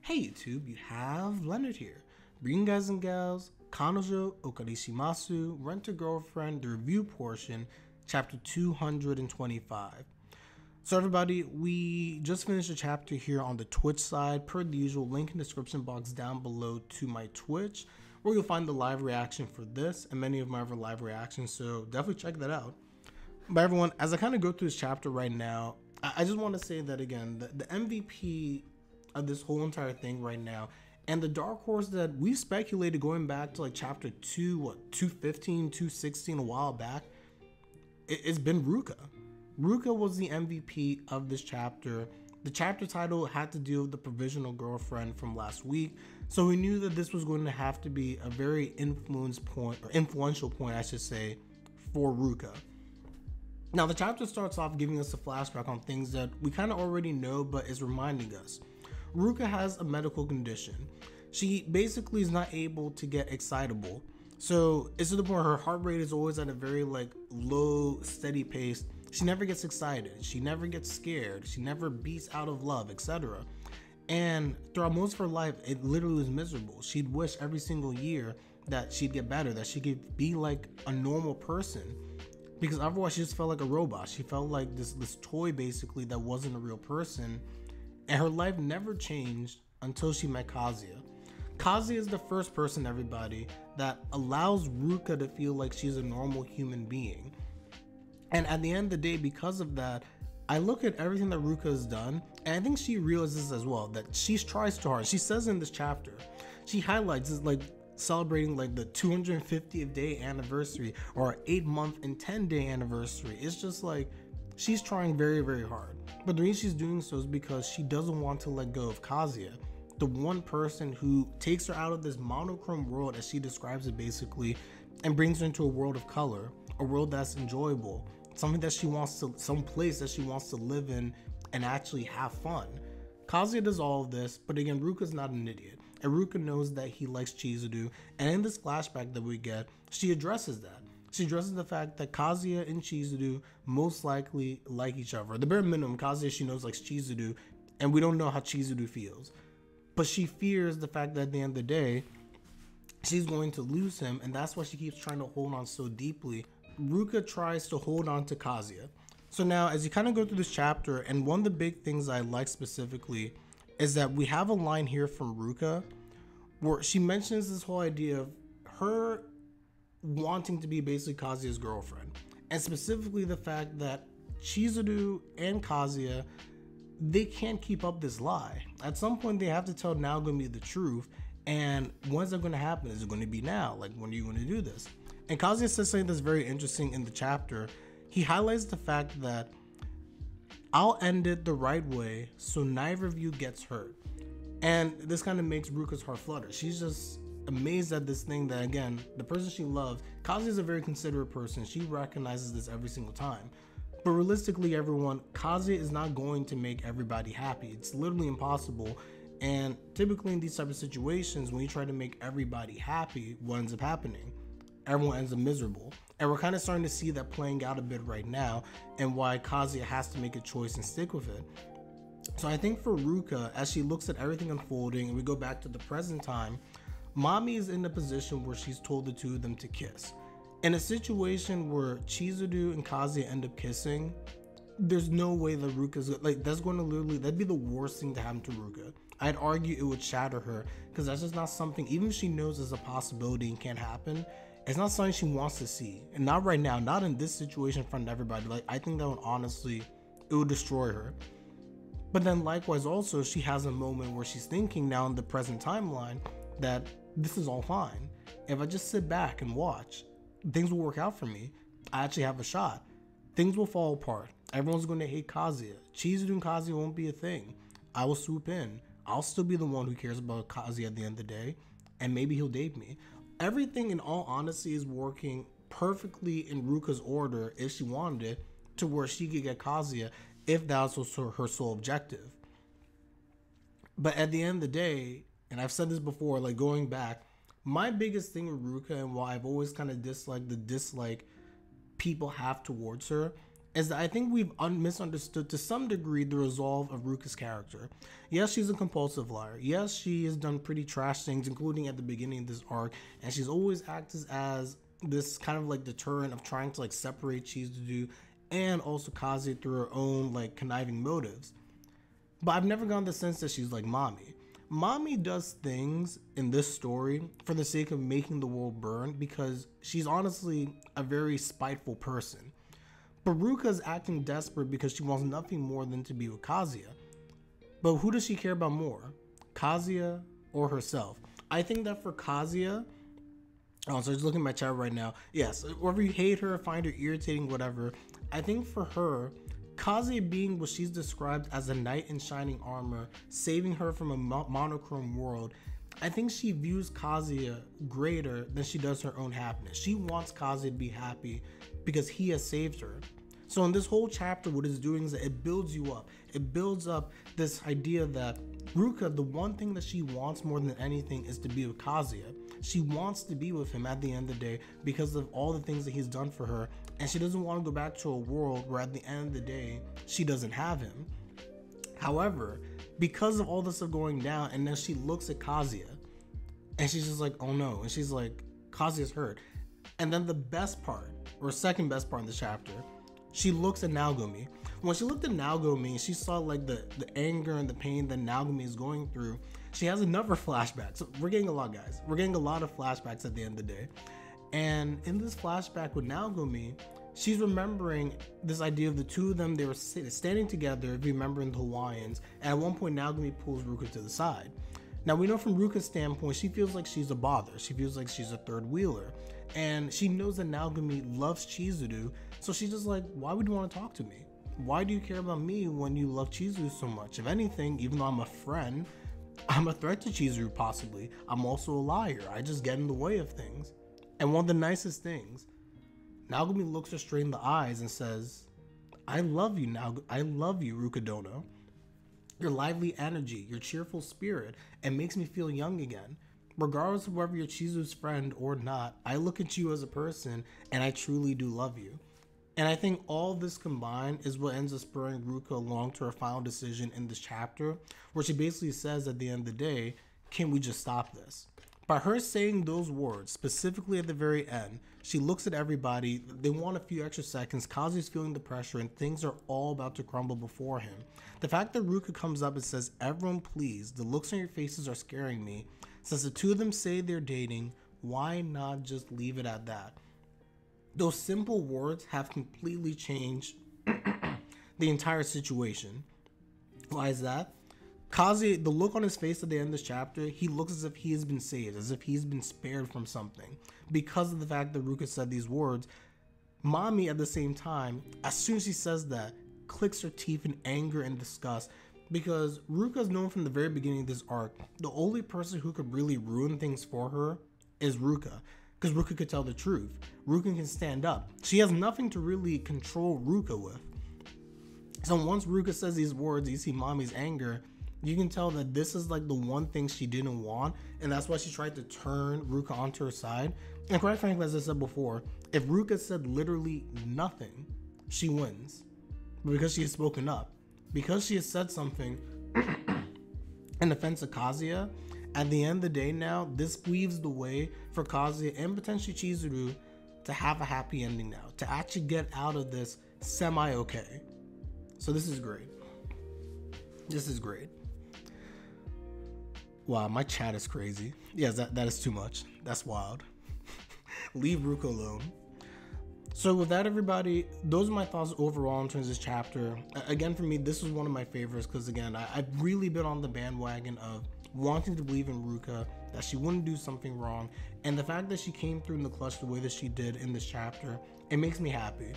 Hey YouTube, you have Leonard here, bringing guys and gals, Kanojo Okarishimasu, Rent a Girlfriend, the review portion, chapter 225. So everybody, we just finished a chapter here on the Twitch side, per the usual, link in the description box down below to my Twitch, where you'll find the live reaction for this and many of my other live reactions, so definitely check that out. But everyone, as I kind of go through this chapter right now, I just want to say that again, the MVP of this whole entire thing right now, and the dark horse that we speculated going back to like chapter 215, 216 a while back, it's been Ruka. Ruka was the MVP of this chapter. The chapter title had to do with the provisional girlfriend from last week, so we knew that this was going to have to be a very influential point, I should say, for Ruka. Now the chapter starts off giving us a flashback on things that we kind of already know, but is reminding us. Ruka has a medical condition. She basically is not able to get excitable. So it's to the point where her heart rate is always at a very low, steady pace. She never gets excited. She never gets scared. She never beats out of love, etc. And throughout most of her life, it literally was miserable. She'd wish every single year that she'd get better, that she could be like a normal person. Because otherwise she just felt like a robot. She felt like this toy basically that wasn't a real person. And her life never changed until she met Kazuya. Kazuya is the first person, everybody, that allows Ruka to feel like she's a normal human being. And at the end of the day, because of that, I look at everything that Ruka has done, and I think she realizes as well that she's tried too hard. She says in this chapter, she highlights this celebrating the 250th day anniversary or 8-month and 10-day anniversary. It's just like she's trying very, very hard. But the reason she's doing so is because she doesn't want to let go of Kazuya, the one person who takes her out of this monochrome world, as she describes it basically, and brings her into a world of color, a world that's enjoyable, something that she wants to, some place that she wants to live in and actually have fun. Kazuya does all of this, but again, Ruka's not an idiot, and Ruka knows that he likes Chizuru, and in this flashback that we get, she addresses that. She addresses the fact that Kazuya and Chizuru most likely like each other. At the bare minimum, Kazuya, she knows, likes Chizuru, and we don't know how Chizuru feels. But she fears the fact that at the end of the day, she's going to lose him, and that's why she keeps trying to hold on so deeply. Ruka tries to hold on to Kazuya. So now, as you kind of go through this chapter, and one of the big things I like specifically is that we have a line here from Ruka where she mentions this whole idea of her wanting to be basically Kazuya's girlfriend, and specifically the fact that Chizuru and Kazuya, they can't keep up this lie. At some point they have to tell Naogumi the truth, and when's that going to happen? Is it going to be now? Like, when are you going to do this? And Kazuya says something that's very interesting in the chapter. He highlights the fact that I'll end it the right way so neither of you gets hurt. And this kind of makes Ruka's heart flutter. She's just amazed at this thing that, again, the person she loves, Kazuya is a very considerate person. She recognizes this every single time. But realistically, everyone, Kazuya is not going to make everybody happy. It's literally impossible. And typically in these type of situations, when you try to make everybody happy, what ends up happening? Everyone ends up miserable. And we're kind of starting to see that playing out a bit right now, and why Kazuya has to make a choice and stick with it. So I think for Ruka, as she looks at everything unfolding, and we go back to the present time, Mommy is in a position where she's told the two of them to kiss. In a situation where Chizuru and Kazuya end up kissing, there's no way that Ruka's that's going to literally, that'd be the worst thing to happen to Ruka. I'd argue it would shatter her, because that's just not something, even if she knows there's a possibility and can't happen, it's not something she wants to see. And not right now, not in this situation in front of everybody. I think that would honestly, it would destroy her. But then likewise also, she has a moment where she's thinking now in the present timeline that this is all fine. If I just sit back and watch, things will work out for me. I actually have a shot. Things will fall apart. Everyone's going to hate Kazuya. Chizuru and Kazuya won't be a thing. I will swoop in. I'll still be the one who cares about Kazuya at the end of the day, and maybe he'll date me. Everything, in all honesty, is working perfectly in Ruka's order if she wanted it, to where she could get Kazuya if that was her sole objective. But at the end of the day, and I've said this before, going back, my biggest thing with Ruka and why I've always kind of disliked the dislike people have towards her is that I think we've misunderstood to some degree the resolve of Ruka's character. Yes, she's a compulsive liar. Yes, she has done pretty trash things, including at the beginning of this arc, and she's always acted as this kind of like deterrent of trying to like separate Chizuru and also Kazuya through her own like conniving motives. But I've never gotten the sense that she's like Mami. Mami does things in this story for the sake of making the world burn because she's honestly a very spiteful person. But Ruka's acting desperate because she wants nothing more than to be with Kazuya. But who does she care about more? Kazuya or herself? I think that for Kazuya, so just looking at my chat right now, yes, whether you hate her, find her irritating, whatever, I think for her, Kazuya being what she's described as a knight in shining armor, saving her from a monochrome world, I think she views Kazuya greater than she does her own happiness. She wants Kazuya to be happy because he has saved her. So in this whole chapter, what it's doing is that it builds you up. It builds up this idea that Ruka, the one thing that she wants more than anything is to be with Kazuya. She wants to be with him at the end of the day because of all the things that he's done for her. And she doesn't want to go back to a world where at the end of the day, she doesn't have him. However, because of all this stuff going down, and then she looks at Kazuya and she's just like, oh no. And she's like, Kazuya's hurt. And then the best part, or second best part in the chapter, she looks at Naogumi. When she looked at Naogumi, she saw like the anger and the pain that Naogumi is going through. She has another flashback. So we're getting a lot, guys. We're getting a lot of flashbacks at the end of the day. And in this flashback with Naogumi, she's remembering this idea of the two of them. They were standing together, remembering the Hawaiians. And at one point, Naogumi pulls Ruka to the side. Now, we know from Ruka's standpoint, she feels like she's a bother. She feels like she's a third wheeler. And she knows that Naogumi loves Chizuru. So she's just like, why would you want to talk to me? Why do you care about me when you love Chizuru so much? If anything, even though I'm a friend, I'm a threat to Chizuru possibly. I'm also a liar. I just get in the way of things. And one of the nicest things, Naogumi looks her straight in the eyes and says, I love you, I love you, Ruka Dono. Your lively energy, your cheerful spirit, it makes me feel young again. Regardless of whether you're Chizuru's friend or not, I look at you as a person and I truly do love you. And I think all this combined is what ends up spurring Ruka along to her final decision in this chapter, where she basically says at the end of the day, can we just stop this? By her saying those words, specifically at the very end, she looks at everybody, they want a few extra seconds, Kazuya's feeling the pressure, and things are all about to crumble before him. The fact that Ruka comes up and says, everyone please, the looks on your faces are scaring me. Since the two of them say they're dating, why not just leave it at that? Those simple words have completely changed the entire situation. Why is that? Kazuya, the look on his face at the end of this chapter, he looks as if he has been saved, as if he's been spared from something. Because of the fact that Ruka said these words, Mami at the same time, as soon as she says that, clicks her teeth in anger and disgust. Because Ruka's known from the very beginning of this arc, the only person who could really ruin things for her is Ruka. Because Ruka could tell the truth. Ruka can stand up. She has nothing to really control Ruka with. So once Ruka says these words, you see Mami's anger, you can tell that this is like the one thing she didn't want, and that's why she tried to turn Ruka onto her side. And quite frankly, as I said before, if Ruka said literally nothing, she wins. But because she has spoken up, because she has said something in defense of Kazuya, at the end of the day now, this weaves the way for Kazuya and potentially Chizuru to have a happy ending now, to actually get out of this semi-okay. So this is great. This is great. Wow, my chat is crazy. Yes, that is too much. That's wild. Leave Ruka alone. So with that, everybody, those are my thoughts overall in terms of this chapter. Again, for me, this was one of my favorites because, again, I've really been on the bandwagon of wanting to believe in Ruka, that she wouldn't do something wrong, and the fact that she came through in the clutch the way that she did in this chapter, it makes me happy.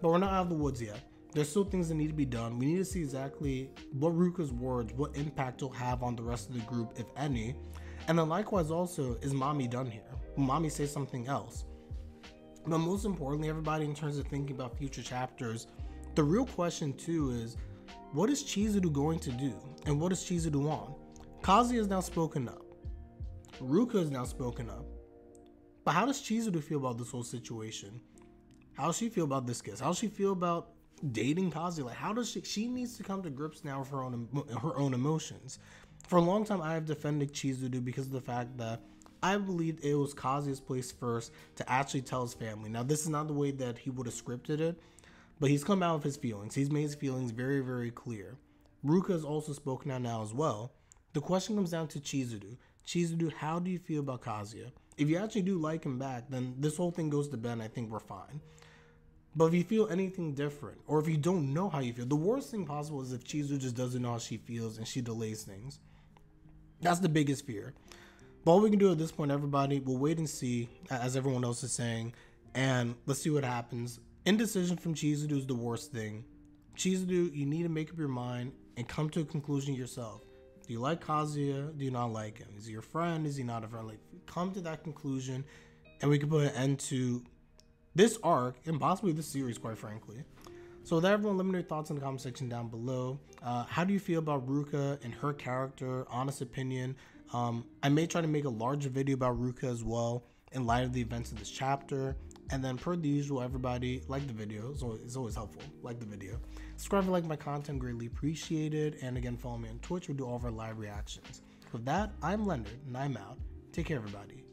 But we're not out of the woods yet. There's still things that need to be done. We need to see exactly what Ruka's words, what impact will have on the rest of the group, if any. And then likewise also, is Mami done here? Will Mami say something else? But most importantly, everybody, in terms of thinking about future chapters, the real question too is, what is Chizuru going to do? And what does Chizuru want? Kazuya has now spoken up. Ruka has now spoken up. But how does Chizuru feel about this whole situation? How does she feel about this kiss? How does she feel about dating Kazuya. Like, how does she needs to come to grips now with her own emotions. For a long time, I have defended Chizuru because of the fact that I believe it was Kazuya's place first to actually tell his family. Now, this is not the way that he would have scripted it, but he's come out with his feelings. He's made his feelings very, very clear. Ruka has also spoken out now as well. The question comes down to Chizuru. Chizuru, how do you feel about Kazuya? If you actually do like him back, then this whole thing goes to bed and I think we're fine. But if you feel anything different, or if you don't know how you feel, the worst thing possible is if Chizuru just doesn't know how she feels and she delays things. That's the biggest fear. But all we can do at this point, everybody, we'll wait and see, as everyone else is saying, and let's see what happens. Indecision from Chizuru is the worst thing. Chizuru, you need to make up your mind and come to a conclusion yourself. Do you like Kazuya? Do you not like him? Is he your friend? Is he not a friend? Like, come to that conclusion, and we can put an end to this arc and possibly this series, quite frankly. So with that, everyone, let me know your thoughts in the comment section down below. How do you feel about Ruka and her character? Honest opinion. I may try to make a larger video about Ruka as well in light of the events of this chapter. And then per the usual, everybody, like the video. It's always helpful. Like the video. Subscribe and like my content, greatly appreciated. And again, follow me on Twitch. We do all of our live reactions. With that, I'm Leonard, and I'm out. Take care, everybody.